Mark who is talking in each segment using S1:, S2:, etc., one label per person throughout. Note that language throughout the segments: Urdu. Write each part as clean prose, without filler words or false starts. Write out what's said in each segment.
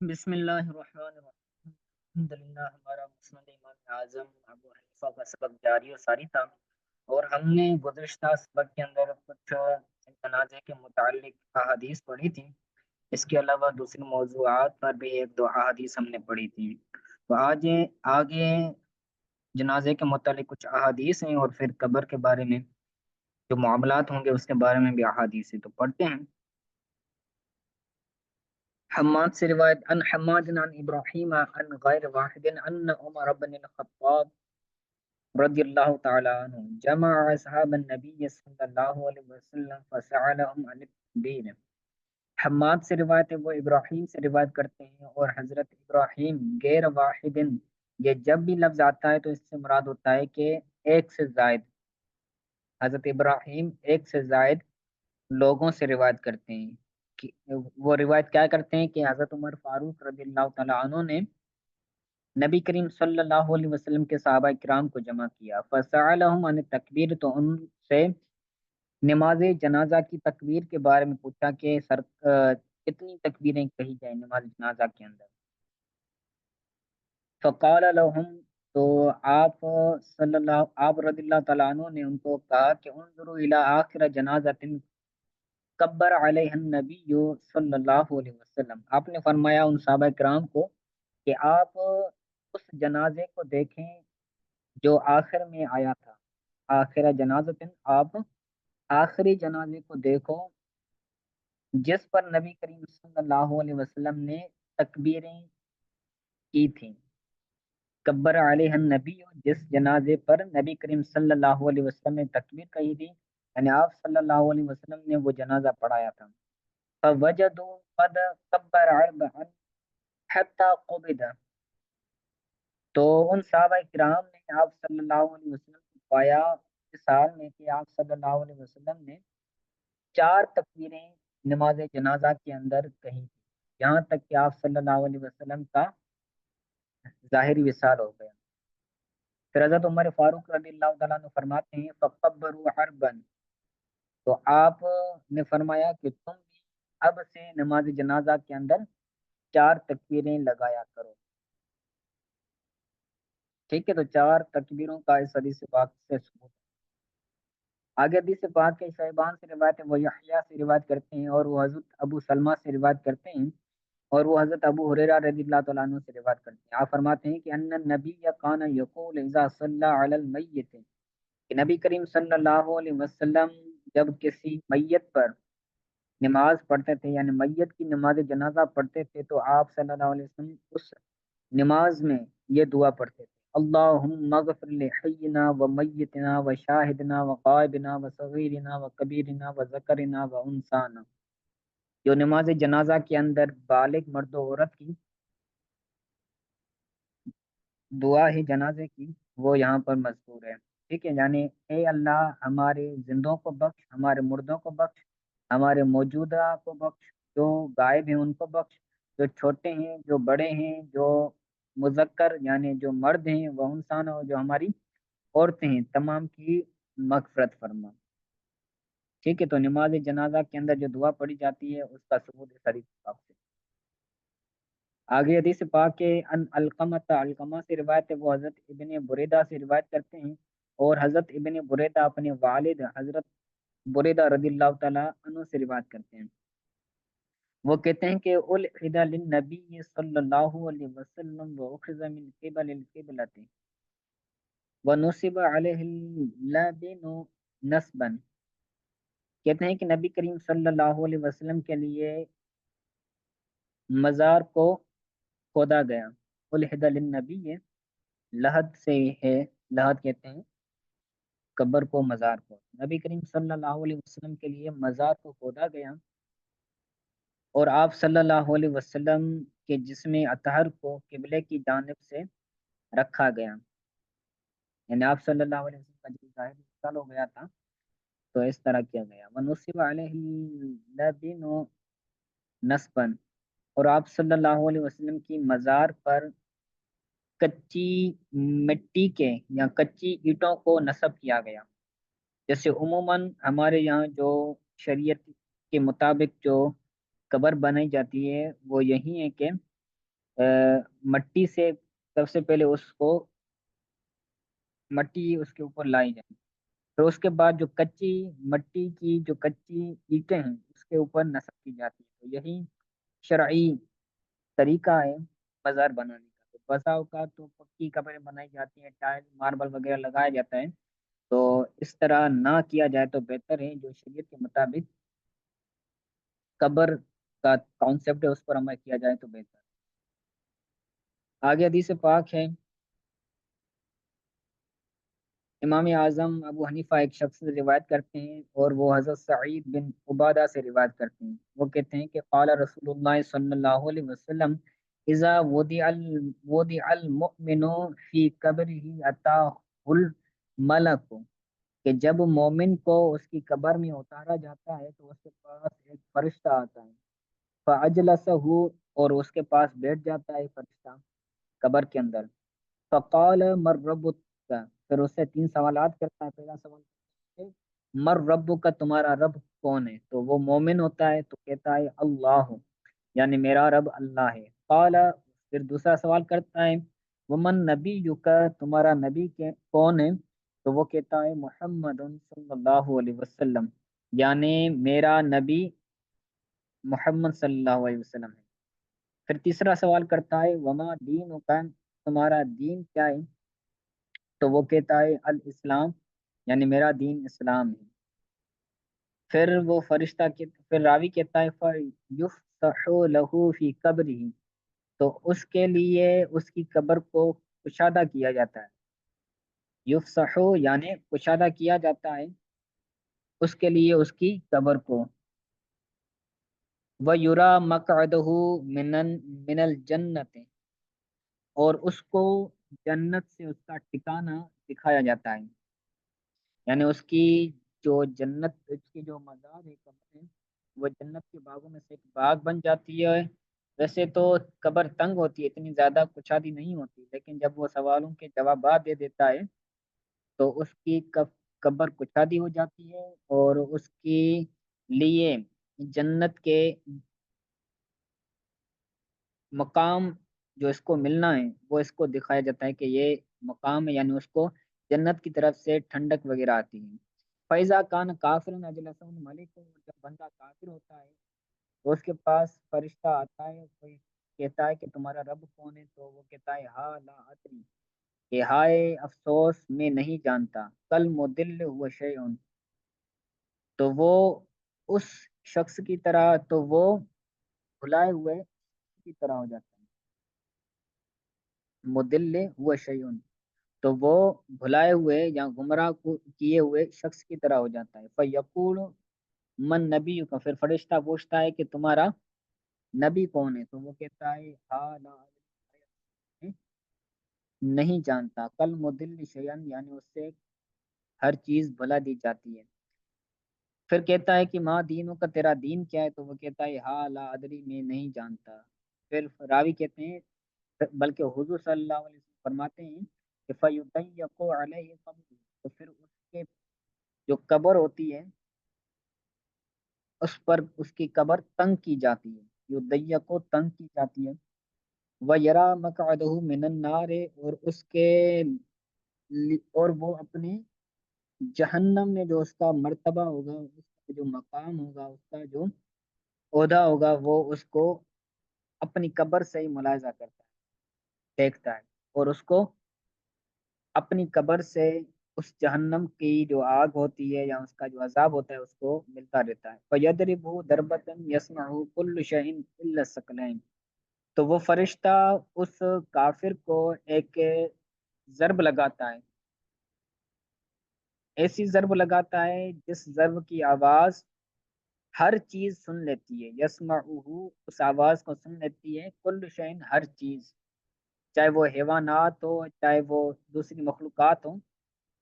S1: بسم اللہ الرحمن الرحیم الحمدللہ ہمارا مسند امام اعظم ابو حنیفہ کا سبق جاری و ساری تھا، اور ہم نے گزشتہ سبق کے اندر کچھ جنازے کے متعلق احادیث پڑھی تھی۔ اس کے علاوہ دوسرے موضوعات پر بھی ایک دو احادیث ہم نے پڑھی تھی۔ تو آج آگے جنازے کے متعلق کچھ احادیث ہیں، اور پھر قبر کے بارے میں جو معاملات ہوں گے اس کے بارے میں بھی احادیث ہیں، تو پڑھتے ہیں۔ حماد سے روایت ان حماد عن ابراہیم عن غیر واحد ان عمر بن الخطاب رضی اللہ تعالی عنہ جمع اصحاب النبی صلی اللہ علیہ وسلم فسألهم عن التکبیر۔ حماد سے روایت ہے، وہ ابراہیم سے روایت کرتے ہیں، اور حضرت ابراہیم غیر واحد، یہ جب بھی لفظ آتا ہے تو اس سے مراد ہوتا ہے کہ ایک سے زائد۔ حضرت ابراہیم ایک سے زائد لوگوں سے روایت کرتے ہیں کہ وہ روایت کیا کرتے ہیں کہ حضرت عمر فاروق رضی اللہ تعالیٰ عنہ نے نبی کریم صلی اللہ علیہ وسلم کے صحابہ کرام کو جمع کیا، فسألہم عن التکبیر، تو ان سے نماز جنازہ کی تکبیر کے بارے میں پوچھا کہ کتنی تکبیریں کہی جائیں نماز جنازہ کے اندر۔ فقال لهم، تو آپ رضی اللہ تعالیٰ عنہ نے ان کو کہا کہ انظروا الی آخر جنازۃ کبر علیہ النبی صلی اللہ علیہ وسلم، آپ نے فرمایا ان صحابہ کرام کو کہ آپ اس جنازے کو دیکھیں جو آخر میں آیا تھا۔ آخر جنازت، آپ آخری جنازے کو دیکھو جس پر نبی کریم صلی اللہ علیہ وسلم نے تکبیریں کی تھیں۔ کبر علیہ النبی، جس جنازے پر نبی کریم صلی اللہ علیہ وسلم نے تکبیر کہی تھی، یعنی آپ صلی اللہ علیہ وسلم نے وہ جنازہ پڑھایا تھا۔ فوجدوا قد كبر اربعا حتى قبض، تو ان صحابہ کرام نے آپ صلی اللہ علیہ وسلم کو پایا اس حال میں کہ آپ صلی اللہ علیہ وسلم نے چار تکبیریں نماز جنازہ کے اندر کہی تھی، یہاں تک کہ آپ صلی اللہ علیہ وسلم کا ظاہری وصال ہو گیا۔ پھر حضرت عمر فاروق رضی اللہ تعالیٰ عنہ فرماتے ہیں فقبروا حربا، تو آپ نے فرمایا کہ تم بھی اب سے نماز جنازہ کے اندر چار تکبیریں لگایا کرو۔ ٹھیک ہے، تو چار تکبیروں کا اس حدیث پاک سے ثبوت۔ آگے حدیث پاک کے شیبان سے روایت ہے، وہ یحییٰ سے روایت کرتے ہیں، اور وہ حضرت ابو سلمہ سے روایت کرتے ہیں، اور وہ حضرت ابو ہریرہ رضی اللہ تعالیٰ عنہ سے روایت کرتے ہیں۔ آپ فرماتے ہیں کہ ان النبی کان یقول اذا صلی علی المیت، کہ نبی کریم صلی اللہ علیہ وسلم جب کسی میت پر نماز پڑھتے تھے، یعنی میت کی نماز جنازہ پڑھتے تھے، تو آپ صلی اللہ علیہ وسلم اس نماز میں یہ دعا پڑھتے تھے، اللہم اغفر لحینا و میتنا و شاہدنا و غائبنا و صغیرنا و کبیرنا و ذکرنا و انسانا۔ جو نماز جنازہ کے اندر بالغ مرد و عورت کی دعا ہے جنازے کی، وہ یہاں پر مذکور ہے۔ ٹھیک ہے، یعنی اے اللہ ہمارے زندوں کو بخش، ہمارے مردوں کو بخش، ہمارے موجودہ کو بخش، جو غائب ہیں ان کو بخش، جو چھوٹے ہیں جو بڑے ہیں، جو مذکر یعنی جو مرد ہیں وہ انسان، اور جو ہماری عورتیں ہیں تمام کی مغفرت فرما۔ ٹھیک ہے، تو نماز جنازہ کے اندر جو دعا پڑھی جاتی ہے اس کا ثبوت اس حدیث پاک سے۔ آگے حدیث پاک کے ان علقمہ، علقمہ سے روایت ہے، وہ حضرت ابن بریدہ سے روایت کرتے ہیں، اور حضرت ابن بریدہ اپنے والد حضرت بریدہ رضی اللہ تعالیٰ عنہ سے روایت کرتے ہیں۔ وہ کہتے ہیں کہ الحد للنبی صلی اللہ علیہ وسلم واخذ من قبل القبلۃ ونصب علیہ اللبن نصبا، کہتے ہیں کہ نبی کریم صلی اللہ علیہ وسلم کے لیے مزار کو کھودا گیا۔ الحد للنبی، لحد سے ہے، لحد کہتے ہیں قبر کو، مزار کو، نبی کریم صلی اللہ علیہ وسلم کے لیے مزار کو کھودا گیا، اور آپ صلی اللہ علیہ وسلم کے جسم اطہر کو قبلے کی جانب سے رکھا گیا، یعنی آپ صلی اللہ علیہ وسلم کا جو ظاہر انتقال ہو گیا تھا تو اس طرح کیا گیا۔ وَنُصِبَ عَلَيْهِ اللَّبِنُ نَصْبًا، اور آپ صلی اللہ علیہ وسلم کی مزار پر کچی مٹی کے یا کچی اینٹوں کو نصب کیا گیا۔ جیسے عموماً ہمارے یہاں جو شریعت کے مطابق جو قبر بنائی جاتی ہے وہ یہی ہے کہ مٹی سے سب سے پہلے اس کو مٹی اس کے اوپر لائی جائے، پھر اس کے بعد جو کچی مٹی کی جو کچی اینٹیں ہیں اس کے اوپر نصب کی جاتی ہے، تو یہی شرعی طریقہ ہے بازار بنانے کا۔ تو بسا اوقات تو پکی قبریں بنائی جاتی ہیں، ٹائل ماربل وغیرہ لگایا جاتا ہے، تو اس طرح نہ کیا جائے تو بہتر ہے، جو شریعت کے مطابق قبر کا کانسیپٹ ہے اس پر عمل کیا جائے تو بہتر۔ آگے حدیث پاک ہے، امام اعظم ابو حنیفہ ایک شخص سے روایت کرتے ہیں اور وہ حضرت سعید بن عبادہ سے روایت کرتے ہیں، وہ کہتے ہیں کہ قال رسول اللہ صلی اللہ علیہ وسلم اذا وضع المؤمن فی قبره اتاه الملک، کہ جب مومن کو اس کی قبر میں اتارا جاتا ہے تو اس کے پاس ایک فرشتہ آتا ہے، فاجلسہ، اور اس کے پاس بیٹھ جاتا ہے فرشتہ قبر کے اندر، فقال مر ربک، پھر اس سے تین سوالات کرتا ہے۔ پہلا سوال ہے مر رب کا، تمہارا رب کون ہے؟ تو وہ مومن ہوتا ہے تو کہتا ہے اللہ، یعنی میرا رب اللہ ہے۔ قال، پھر دوسرا سوال کرتا ہے ومن نبی کا، تمہارا نبی کے کون ہے؟ تو وہ کہتا ہے محمد صلی اللہ علیہ وسلم، یعنی میرا نبی محمد صلی اللہ علیہ وسلم ہے۔ پھر تیسرا سوال کرتا ہے وما دین کا، تمہارا دین کیا ہے؟ تو وہ کہتا ہے الاسلام، یعنی میرا دین اسلام ہے۔ پھر وہ فرشتہ پھر راوی کہتا ہے فَيُفْتَحُ لَهُ فِي قَبْرِهِ، تو اس کے لیے اس کی قبر کو کشادہ کیا جاتا ہے، یفسحو یعنی کشادہ کیا جاتا ہے اس کے لیے اس کی قبر کو، وَيُرَى مَقْعَدَهُ مِنَ الْجَنَّةِ، اور اس کو جنت سے اس کا ٹھکانہ دکھایا جاتا ہے، یعنی اس کی جو جنت، اس کی جو مزار ہے قبر ہے، وہ جنت کے باغوں میں سے ایک باغ بن جاتی ہے۔ ویسے تو قبر تنگ ہوتی ہے، اتنی زیادہ کشادی نہیں ہوتی، لیکن جب وہ سوالوں کے جوابات دے دیتا ہے تو اس کی قبر کشادی ہو جاتی ہے، اور اس کی لیے جنت کے مقام جو اس کو ملنا ہے وہ اس کو دکھایا جاتا ہے کہ یہ مقام ہے، یعنی اس کو جنت کی طرف سے ٹھنڈک وغیرہ آتی ہے۔ فیضا کان کافر اجلس ملک، جب بندہ کافر ہوتا ہے تو اس کے پاس فرشتہ آتا ہے، کوئی کہتا ہے کہ تمہارا رب کون ہے؟ تو وہ کہتا ہے ہا لا ادری، کہ ہائے افسوس میں نہیں جانتا، کل مدل ہوا شیء، تو وہ اس شخص کی طرح، تو وہ بھلائے ہوئے کی طرح ہو جاتا ہے، مدل ہوا شیء، تو وہ بھلائے ہوئے یا گمراہ کیے ہوئے شخص کی طرح ہو جاتا ہے۔ فیقول من نبی کا، پھر فرشتہ پوچھتا ہے کہ تمہارا نبی کون ہے؟ تو وہ کہتا ہے ہا لا ادری، نہیں جانتا، کل مدل شیئن، یعنی اس سے ہر چیز بھلا دی جاتی ہے۔ پھر کہتا ہے کہ ماں دینوں کا، تیرا دین کیا ہے؟ تو وہ کہتا ہے ہا لا ادری، میں نہیں جانتا۔ پھر راوی کہتے ہیں، بلکہ حضور صلی اللہ علیہ وسلم فرماتے ہیں کہ فَيُضَيَّقُ عَلَيْهِ قَبْرُهُ، تو پھر اس کے جو قبر ہوتی ہے اس پر اس کی قبر تنگ کی جاتی ہے، یضیق تنگ کی جاتی ہے، وَيَرَى مَقْعَدَهُ مِنَ النَّارِ، اور اس کے اور وہ اپنے جہنم میں جو اس کا مرتبہ ہوگا، اس کا جو مقام ہوگا، اس کا جو عہدہ ہوگا، وہ اس کو اپنی قبر سے ہی ملاحظہ کرتا ہے، دیکھتا ہے، اور اس کو اپنی قبر سے اس جہنم کی جو آگ ہوتی ہے یا اس کا جو عذاب ہوتا ہے اس کو ملتا رہتا ہے۔ فَيَضْرِبُ ضَرْبَةً يَسْمَعُ كُلُّ شَيْءٍ إِلَّا الثَّقَلَيْنِ، تو وہ فرشتہ اس کافر کو ایک ضرب لگاتا ہے، ایسی ضرب لگاتا ہے جس ضرب کی آواز ہر چیز سن لیتی ہے، یسمعہ، اس آواز کو سن لیتی ہے، کل شین، ہر چیز، چاہے وہ حیوانات ہو چاہے وہ دوسری مخلوقات ہوں،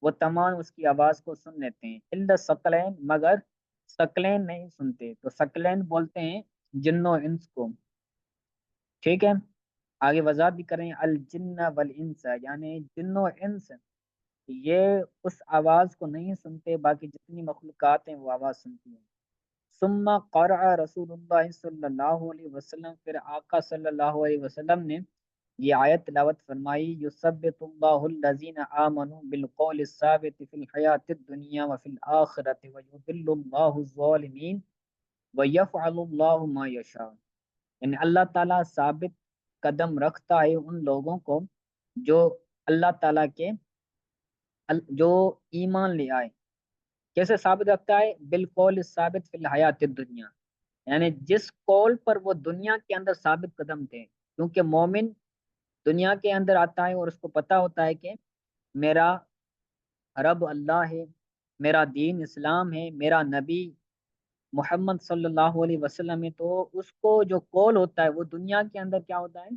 S1: وہ تمام اس کی آواز کو سن لیتے ہیں، الا ثقلین، مگر ثقلین نہیں سنتے، تو ثقلین بولتے ہیں جن و انس کو، ٹھیک ہے۔ آگے وضاحت بھی کریں، الجن والانس، یعنی جن و انس یہ اس آواز کو نہیں سنتے، باقی جتنی مخلوقات ہیں وہ آواز سنتی ہیں۔ ثم قرأ رسول اللہ صلی اللہ علیہ وسلم، پھر آقا صلی اللہ علیہ وسلم نے یہ آیت تلاوت فرمائی، یثبت اللہ الذین آمنوا بالقول الثابت فی الحیات الدنیا وفی الآخرۃ ویضل اللہ الظالمین ویفعل اللہ ما یشاء، یعنی اللہ تعالیٰ ثابت قدم رکھتا ہے ان لوگوں کو جو اللہ تعالیٰ کے جو ایمان لے آئے۔ کیسے ثابت رکھتا ہے؟ بالقول ثابت فی الحیات الدنیا، یعنی جس قول پر وہ دنیا کے اندر ثابت قدم تھے، کیونکہ مومن دنیا کے اندر آتا ہے اور اس کو پتا ہوتا ہے کہ میرا رب اللہ ہے، میرا دین اسلام ہے، میرا نبی محمد صلی اللہ علیہ وسلم ہے، تو اس کو جو قول ہوتا ہے وہ دنیا کے اندر کیا ہوتا ہے؟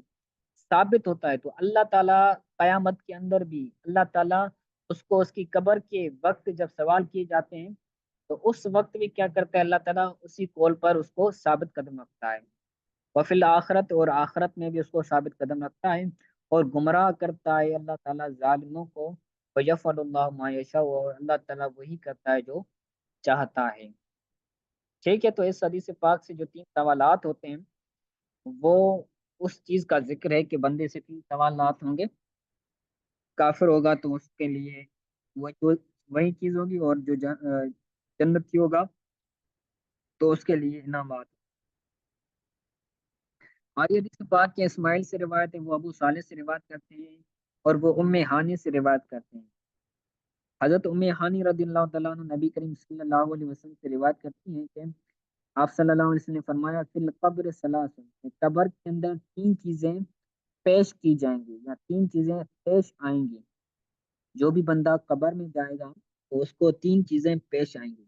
S1: ثابت ہوتا ہے۔ تو اللہ تعالیٰ قیامت کے اندر بھی اللہ تعالیٰ اس کو اس کی قبر کے وقت جب سوال کیے جاتے ہیں تو اس وقت بھی کیا کرتا ہے؟ اللہ تعالیٰ اسی قول پر اس کو ثابت قدم رکھتا ہے، وفی الآخرت، اور آخرت میں بھی اس کو ثابت قدم رکھتا ہے اور گمراہ کرتا ہے اللہ تعالیٰ ظالموں کو، ویفعل اللہ ما یشاء، اور اللہ تعالیٰ وہی کرتا ہے جو چاہتا ہے۔ ٹھیک ہے، تو اس حدیث پاک سے جو تین سوالات ہوتے ہیں وہ اس چیز کا ذکر ہے کہ بندے سے تین سوالات ہوں گے، کافر ہوگا تو اس کے لیے وہی چیز ہوگی، اور جو جنتی ہوگا تو اس کے لیے انعامات۔ آگے حدیث پاک کے اسماعیل سے روایت ہے، وہ ابو صالح سے روایت کرتے ہیں اور وہ ام ہانی سے روایت کرتے ہیں۔ حضرت ام ہانی رضی اللہ تعالیٰ عنہ نبی کریم صلی اللہ علیہ وسلم سے روایت کرتی ہیں کہ آپ صلی اللہ علیہ وسلم نے فرمایا، فی القبر ثلاث، قبر کے اندر تین چیزیں پیش کی جائیں گی یا تین چیزیں پیش آئیں گی۔ جو بھی بندہ قبر میں جائے گا تو اس کو تین چیزیں پیش آئیں گی۔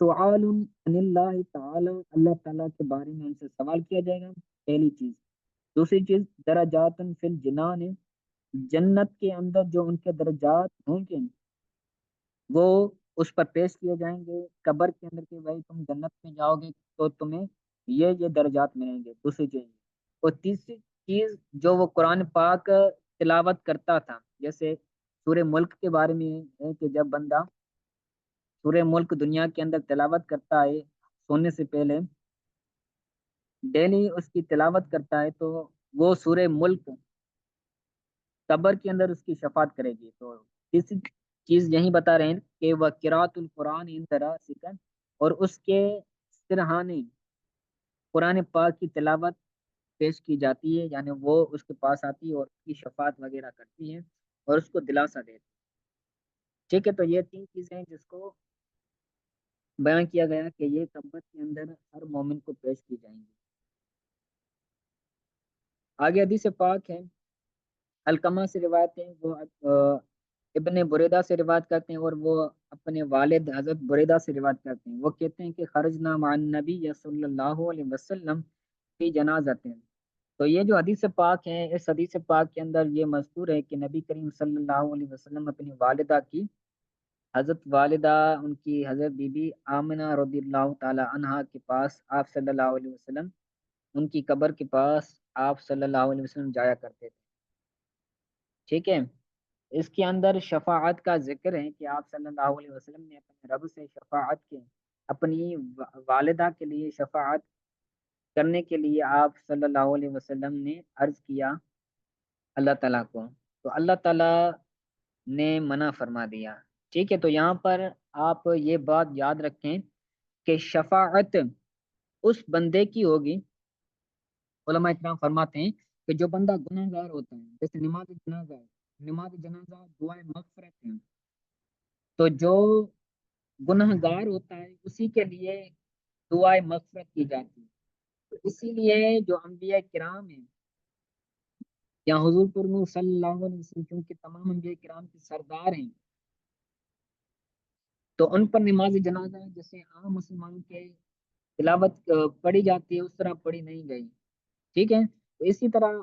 S1: سوال عن اللہ تعالی، اللہ تعالیٰ کے بارے میں ان سے سوال کیا جائے گا، پہلی چیز۔ دوسری چیز درجات فی الجنان، جنت کے اندر جو ان کے درجات ہوں گے وہ اس پر پیش کیے جائیں گے قبر کے اندر، کہ بھائی تم جنت میں جاؤ گے تو تمہیں یہ درجات ملیں گے، دوسری چیز۔ اور تیسری چیز جو وہ قرآن پاک تلاوت کرتا تھا، جیسے سورہ ملک کے بارے میں ہے کہ جب بندہ سورہ ملک دنیا کے اندر تلاوت کرتا ہے سونے سے پہلے، ڈیلی اس کی تلاوت کرتا ہے، تو وہ سورہ ملک قبر کے اندر اس کی شفاعت کرے گی۔ تو تیسری چیز یہی بتا رہے ہیں کہ وہ قرات القرآن ان طرح سکن، اور اس کے سرہانے قرآن پاک کی تلاوت پیش کی جاتی ہے، یعنی وہ اس کے پاس آتی ہے اور اس کی شفاعت وغیرہ کرتی ہے اور اس کو دلاسا دیتی ہے۔ ٹھیک ہے، تو یہ تین چیزیں ہیں جس کو بیان کیا گیا کہ یہ قبر کے اندر ہر مومن کو پیش کی جائیں گی۔ آگے حدیث پاک ہے، علقمہ سے روایت ہے، وہ ابن بریدہ سے روایت کرتے ہیں اور وہ اپنے والد حضرت بریدہ سے روایت کرتے ہیں۔ وہ کہتے ہیں کہ خرجنا مع النبی صلی اللہ علیہ وسلم فی جنازت، تو یہ جو حدیث پاک ہے اس حدیث پاک کے اندر یہ مذکور ہے کہ نبی کریم صلی اللہ علیہ وسلم اپنی والدہ کی، حضرت والدہ ان کی حضرت بی بی آمنہ رضی اللہ تعالی عنہا کے پاس آپ صلی اللہ علیہ وسلم، ان کی قبر کے پاس آپ صلی اللہ علیہ وسلم جایا کرتے تھے۔ ٹھیک ہے، اس کے اندر شفاعت کا ذکر ہے کہ آپ صلی اللہ علیہ وسلم نے اپنے رب سے شفاعت کے، اپنی والدہ کے لیے شفاعت کرنے کے لیے آپ صلی اللہ علیہ وسلم نے عرض کیا اللہ تعالیٰ کو، تو اللہ تعالیٰ نے منع فرما دیا۔ ٹھیک ہے، تو یہاں پر آپ یہ بات یاد رکھیں کہ شفاعت اس بندے کی ہوگی، علماء اکرام فرماتے ہیں کہ جو بندہ گناہ گار ہوتا ہے، جیسے نماز جنازہ دعائے مغفرت ہے، تو جو گناہ گار ہوتا ہے اسی کے لیے دعائے مغفرت کی جاتی ہے۔ تو اسی لیے جو انبیاء کرام ہیں یا حضور پر صلی اللہ علیہ وسلم کیونکہ تمام انبیاء کرام کے سردار ہیں، تو ان پر نماز جنازہ جیسے عام مسلمانوں کے تلاوت پڑھی جاتی ہے اس طرح پڑھی نہیں گئی۔ ٹھیک ہے، تو اسی طرح